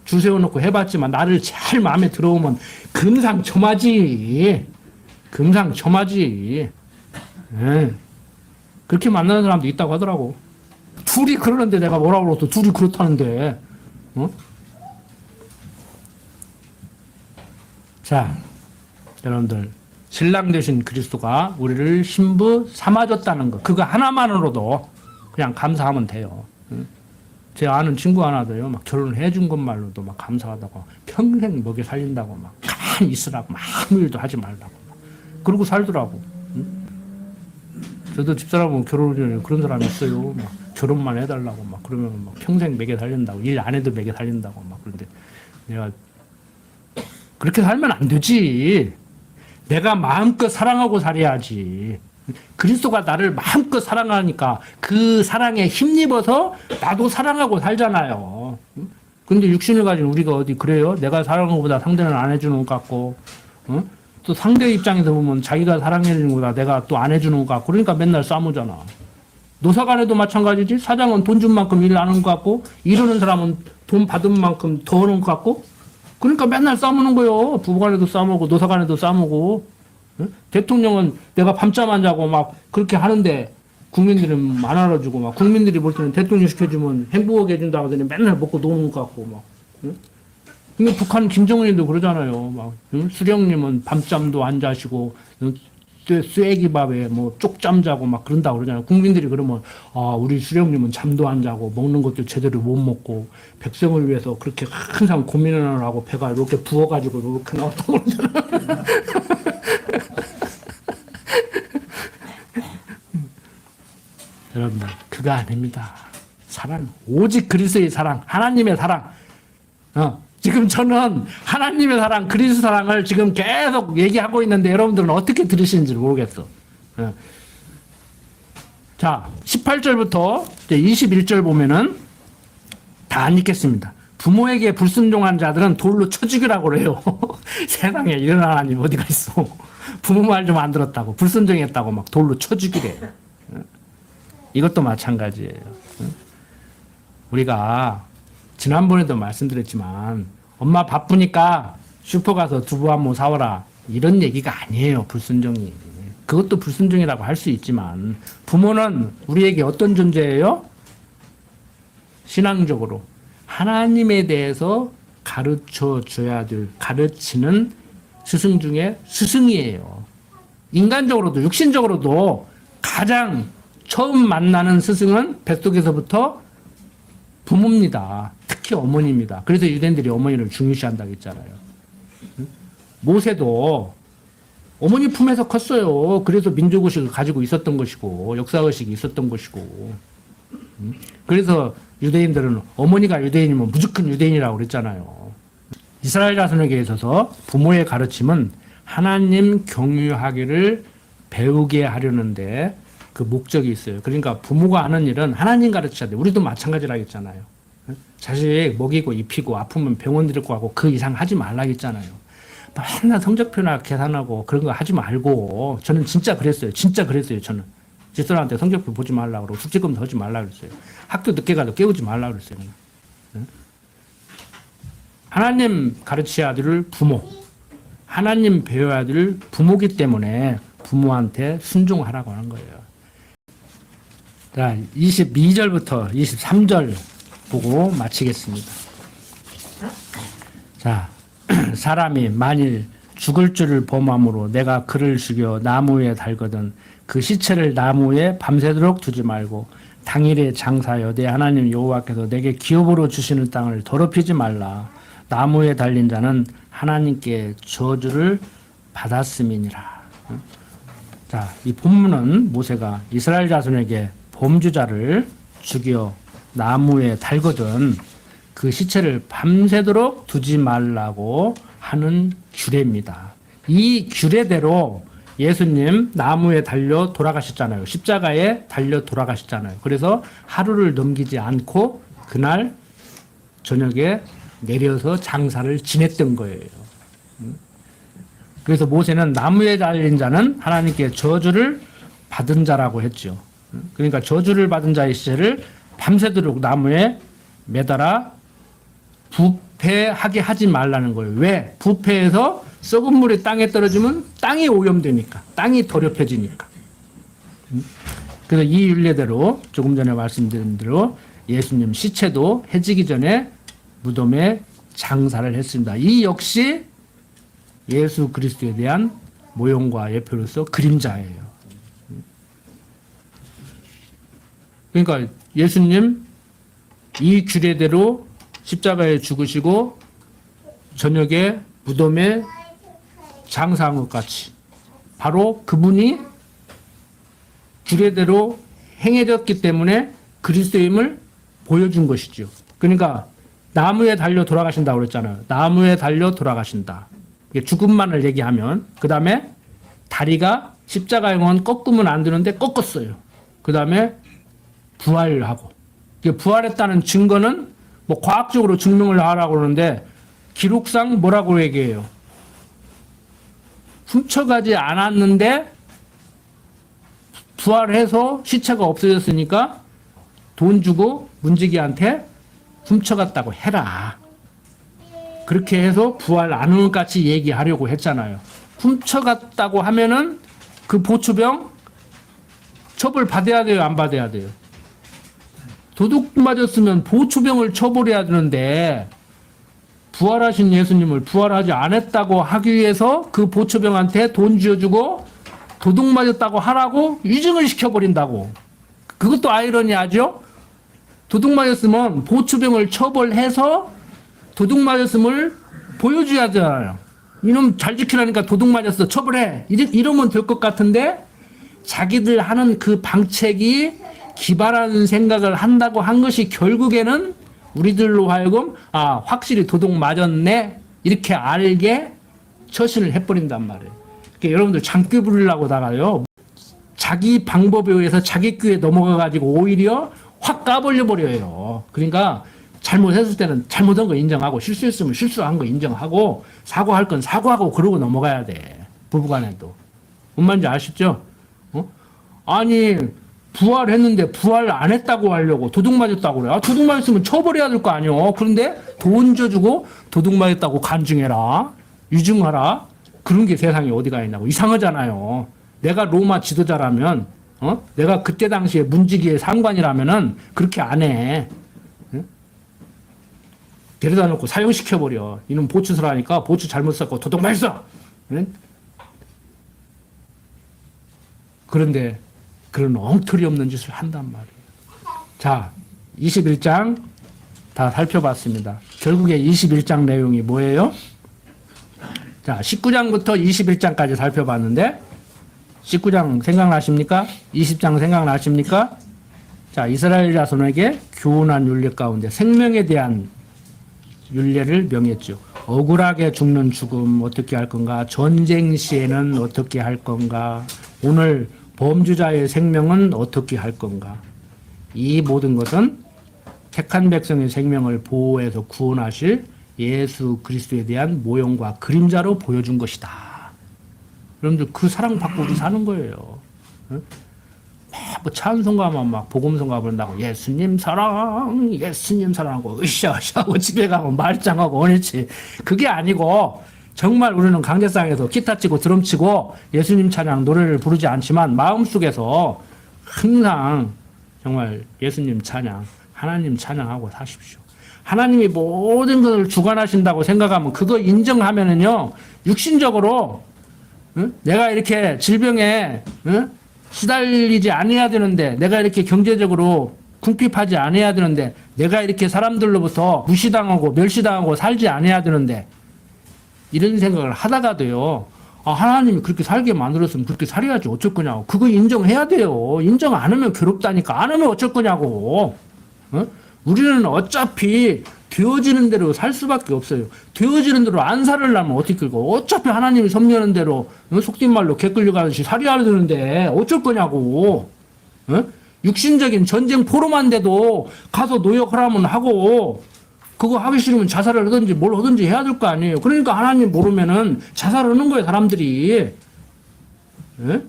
줄 세워놓고 해봤지만 나를 잘 마음에 들어오면 금상첨화지. 금상첨화지. 예. 그렇게 만나는 사람도 있다고 하더라고. 둘이 그러는데 내가 뭐라고 그러고 둘이 그렇다는데. 어? 자, 여러분들. 신랑 되신 그리스도가 우리를 신부 삼아줬다는 거. 그거 하나만으로도 그냥 감사하면 돼요. 제 아는 친구 하나도요, 막 결혼해 준 것만으로도 막 감사하다고, 평생 먹여 살린다고, 막 가만히 있으라고, 막 아무 일도 하지 말라고. 막. 그러고 살더라고. 저도 집사람 결혼 전에 그런 사람이 있어요. 막 결혼만 해달라고, 막 그러면 막 평생 먹여 살린다고, 일 안 해도 먹여 살린다고, 막 그런데 내가 그렇게 살면 안 되지. 내가 마음껏 사랑하고 살아야지. 그리스도가 나를 마음껏 사랑하니까 그 사랑에 힘입어서 나도 사랑하고 살잖아요. 근데 육신을 가진 우리가 어디 그래요? 내가 사랑하는 것보다 상대는 안 해주는 것 같고, 또 상대 입장에서 보면 자기가 사랑해주는 것보다 내가 또 안 해주는 것 같고, 그러니까 맨날 싸우잖아. 노사간에도 마찬가지지. 사장은 돈 준 만큼 일 안 하는 것 같고, 이러는 사람은 돈 받은 만큼 더 하는 것 같고, 그러니까 맨날 싸우는 거요. 부부간에도 싸우고 노사간에도 싸우고. 응? 대통령은 내가 밤잠 안 자고 막 그렇게 하는데 국민들은 안 알아주고 막 국민들이 볼 때는 대통령 시켜주면 행복하게 해준다고 하더니 맨날 먹고 노는 것 같고 막. 응? 근데 북한 김정은이도 그러잖아요. 막 응? 수령님은 밤잠도 안 자시고 쇠기밥에 뭐 쪽잠 자고 막 그런다고 그러잖아요. 국민들이 그러면 아 우리 수령님은 잠도 안 자고 먹는 것도 제대로 못 먹고 백성을 위해서 그렇게 항상 고민을 하고 배가 이렇게 부어가지고 이렇게 나왔다고 그러잖아요. 여러분들 그거 아닙니다. 사랑 오직 그리스도의 사랑 하나님의 사랑 지금 저는 하나님의 사랑 그리스도 사랑을 지금 계속 얘기하고 있는데 여러분들은 어떻게 들으시는지 모르겠어. 자 18절부터 21절 보면은 다 안 읽겠습니다. 부모에게 불순종한 자들은 돌로 쳐 죽이라고 그래요. 세상에 이런 하나님 어디가 있어. 부모 말 좀 안 들었다고 불순종했다고 막 돌로 쳐 죽이래. 이것도 마찬가지예요. 우리가 지난번에도 말씀드렸지만 엄마 바쁘니까 슈퍼 가서 두부 한 모 사와라 이런 얘기가 아니에요. 불순종이. 그것도 불순종이라고 할 수 있지만 부모는 우리에게 어떤 존재예요? 신앙적으로 하나님에 대해서 가르쳐 줘야 될 가르치는 스승 중에 스승이에요. 인간적으로도 육신적으로도 가장 처음 만나는 스승은 뱃속에서부터 부모입니다. 특히 어머니입니다. 그래서 유대인들이 어머니를 중요시한다고 했잖아요. 모세도 어머니 품에서 컸어요. 그래서 민족의식을 가지고 있었던 것이고 역사의식이 있었던 것이고 그래서 유대인들은 어머니가 유대인이면 무조건 유대인이라고 그랬잖아요. 이스라엘 자손에게 있어서 부모의 가르침은 하나님 경유하기를 배우게 하려는데 그 목적이 있어요. 그러니까 부모가 하는 일은 하나님 가르쳐야 돼. 우리도 마찬가지라 했잖아요. 자식 먹이고 입히고 아프면 병원 데리고 가고 그 이상 하지 말라 했잖아요. 맨날 성적표나 계산하고 그런 거 하지 말고 저는 진짜 그랬어요. 진짜 그랬어요. 저는 집사람한테 성적표 보지 말라 그러고 숙제금도 하지 말라 그랬어요. 학교 늦게 가도 깨우지 말라 그랬어요. 하나님 가르쳐야 될 부모, 하나님 배워야 될 부모기 때문에 부모한테 순종하라고 하는 거예요. 자, 22절부터 23절 보고 마치겠습니다. 자, 사람이 만일 죽을 줄을 범함으로 내가 그를 죽여 나무에 달거든 그 시체를 나무에 밤새도록 두지 말고 당일에 장사하여 내 하나님 여호와께서 내게 기업으로 주시는 땅을 더럽히지 말라. 나무에 달린 자는 하나님께 저주를 받았음이니라. 자, 이 본문은 모세가 이스라엘 자손에게 범죄자를 죽여 나무에 달거든 그 시체를 밤새도록 두지 말라고 하는 규례입니다. 이 규례대로 예수님 나무에 달려 돌아가셨잖아요. 십자가에 달려 돌아가셨잖아요. 그래서 하루를 넘기지 않고 그날 저녁에 내려서 장사를 지냈던 거예요. 그래서 모세는 나무에 달린 자는 하나님께 저주를 받은 자라고 했죠. 그러니까 저주를 받은 자의 시체를 밤새도록 나무에 매달아 부패하게 하지 말라는 거예요. 왜? 부패해서 썩은 물이 땅에 떨어지면 땅이 오염되니까, 땅이 더럽혀지니까. 그래서 이 율례대로 조금 전에 말씀드린 대로 예수님 시체도 해지기 전에 무덤에 장사를 했습니다. 이 역시 예수 그리스도에 대한 모형과 예표로서 그림자예요. 그러니까 예수님 이 규례대로 십자가에 죽으시고 저녁에 무덤에 장사한 것 같이 바로 그분이 규례대로 행해졌기 때문에 그리스도임을 보여준 것이죠. 그러니까 나무에 달려 돌아가신다고 그랬잖아요. 나무에 달려 돌아가신다. 죽음만을 얘기하면 그 다음에 다리가 십자가형은 꺾으면 안 되는데 꺾었어요. 그 다음에 부활하고 부활했다는 증거는 뭐 과학적으로 증명을 하라고 그러는데 기록상 뭐라고 얘기해요? 훔쳐가지 않았는데 부활해서 시체가 없어졌으니까 돈 주고 문지기한테 훔쳐갔다고 해라. 그렇게 해서 부활 안 온 같이 얘기하려고 했잖아요. 훔쳐갔다고 하면은 그 보초병 처벌 받아야 돼요, 안 받아야 돼요? 도둑 맞았으면 보초병을 처벌해야 되는데 부활하신 예수님을 부활하지 않았다고 하기 위해서 그 보초병한테 돈 쥐어주고 도둑 맞았다고 하라고 위증을 시켜버린다고. 그것도 아이러니하죠? 도둑 맞았으면 보초병을 처벌해서 도둑 맞았음을 보여줘야 되잖아요. 이놈 잘 지키라니까 도둑 맞았어. 처벌해. 이러면 될 것 같은데 자기들 하는 그 방책이 기발한 생각을 한다고 한 것이 결국에는 우리들로 하여금 확실히 도둑 맞았네 이렇게 알게 처신을 해버린단 말이에요. 그러니까 여러분들 장귀 부리려고 다가요. 자기 방법에 의해서 자기 귀에 넘어가가지고 오히려 확 까버려 버려요. 그러니까 잘못했을 때는 잘못한 거 인정하고 실수했으면 실수한 거 인정하고 사과할 건 사과하고 그러고 넘어가야 돼. 부부간에도. 뭔 말인지 아시죠? 아니 부활했는데 부활 안 했다고 하려고 도둑 맞았다고 그래. 도둑 맞았으면 처벌해야 될 거 아니요. 그런데 돈 줘주고 도둑 맞았다고 간증해라. 유증하라. 그런 게 세상에 어디가 있냐고. 이상하잖아요. 내가 로마 지도자라면 내가 그때 당시에 문지기의 상관이라면은 그렇게 안 해. 데려다 놓고 사형시켜버려. 이놈 보추서라니까 보추 잘못 썼고 도둑 맞았어. 그런데 그런 엉터리 없는 짓을 한단 말이에요. 자, 21장 다 살펴봤습니다. 결국에 21장 내용이 뭐예요? 자, 19장부터 21장까지 살펴봤는데 19장 생각나십니까? 20장 생각나십니까? 자, 이스라엘 자손에게 교훈한 율례 가운데 생명에 대한 율례를 명했죠. 억울하게 죽는 죽음 어떻게 할 건가? 전쟁 시에는 어떻게 할 건가? 오늘 범죄자의 생명은 어떻게 할 건가? 이 모든 것은 택한 백성의 생명을 보호해서 구원하실 예수 그리스도에 대한 모형과 그림자로 보여준 것이다. 여러분들 그 사랑 받고 우리 사는 거예요. 뭐 찬송가만 막 복음성가 부른다고 예수님 사랑하고 으쌰으쌰 하고 집에 가면 말짱하고 원했지. 그게 아니고 정말 우리는 강제상에서 기타 치고 드럼 치고 예수님 찬양 노래를 부르지 않지만 마음속에서 항상 정말 예수님 찬양 하나님 찬양하고 사십시오. 하나님이 모든 것을 주관하신다고 생각하면 그거 인정하면은요 육신적으로 내가 이렇게 질병에 시달리지 않아야 되는데 내가 이렇게 경제적으로 궁핍하지 않아야 되는데 내가 이렇게 사람들로부터 무시당하고 멸시당하고 살지 않아야 되는데 이런 생각을 하다가도요 하나님이 그렇게 살게 만들었으면 그렇게 살아야지 어쩔 거냐고. 그거 인정해야 돼요. 인정 안 하면 괴롭다니까. 안 하면 어쩔 거냐고. 어? 우리는 어차피 되어지는 대로 살 수밖에 없어요. 되어지는 대로 안 살으려면 어떻게 끌고. 어차피 하나님이 섭리하는 대로 속된 말로 개 끌려가듯이 살아야 되는데 어쩔 거냐고. 어? 육신적인 전쟁 포로만 돼도 가서 노역하라면 하고 그거 하기 싫으면 자살을 하든지 뭘 하든지 해야 될 거 아니에요. 그러니까 하나님 모르면은 자살하는 거예요, 사람들이. 예?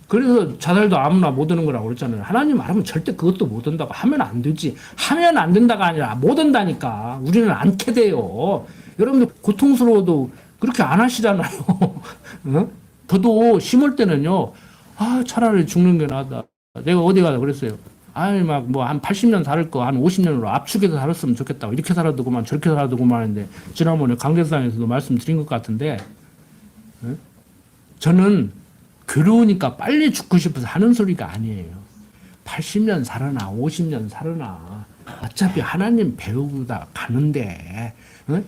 그래서 자살도 아무나 못 하는 거라고 그랬잖아요. 하나님 알면 절대 그것도 못 한다고 하면 안 되지. 하면 안 된다가 아니라 못 한다니까. 우리는 않게 돼요. 여러분들 고통스러워도 그렇게 안 하시잖아요. 어? 저도 심을 때는요. 차라리 죽는 게 낫다. 내가 어디 가서 그랬어요. 막 뭐 한 80년 살을 거 한 50년으로 압축해서 살았으면 좋겠다고. 이렇게 살아도 그만 저렇게 살아도 그만 했는데 지난번에 강대상에서도 말씀드린 것 같은데 저는 괴로우니까 빨리 죽고 싶어서 하는 소리가 아니에요. 80년 살아나 50년 살아나 어차피 하나님 배우다 가는데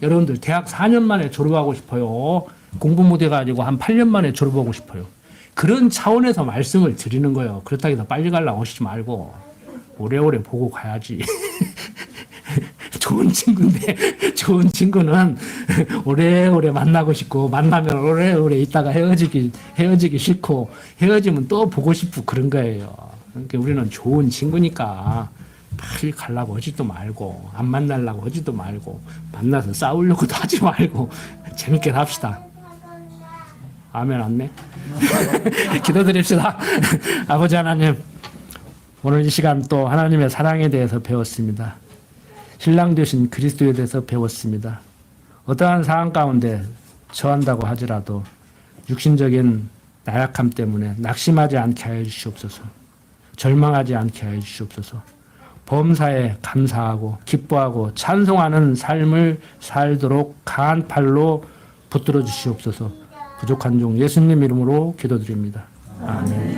여러분들 대학 4년 만에 졸업하고 싶어요. 공부 못해가지고 한 8년 만에 졸업하고 싶어요. 그런 차원에서 말씀을 드리는 거예요. 그렇다고 해서 빨리 가려고 하시지 말고 오래오래 보고 가야지. 좋은 친구인데 좋은 친구는 오래오래 만나고 싶고 만나면 오래오래 있다가 헤어지기 싫고 헤어지면 또 보고 싶고 그런 거예요. 그러니까 우리는 좋은 친구니까 빨리 가려고 하지도 말고 안 만나려고 하지도 말고 만나서 싸우려고도 하지 말고 재밌게 삽시다. 아멘 안네. 기도드립시다. 아버지 하나님, 오늘 이 시간 또 하나님의 사랑에 대해서 배웠습니다. 신랑 되신 그리스도에 대해서 배웠습니다. 어떠한 상황 가운데 처한다고 하더라도 육신적인 나약함 때문에 낙심하지 않게 하여 주시옵소서. 절망하지 않게 하여 주시옵소서. 범사에 감사하고 기뻐하고 찬송하는 삶을 살도록 강한 팔로 붙들어 주시옵소서. 부족한 종 예수님 이름으로 기도드립니다. 아멘.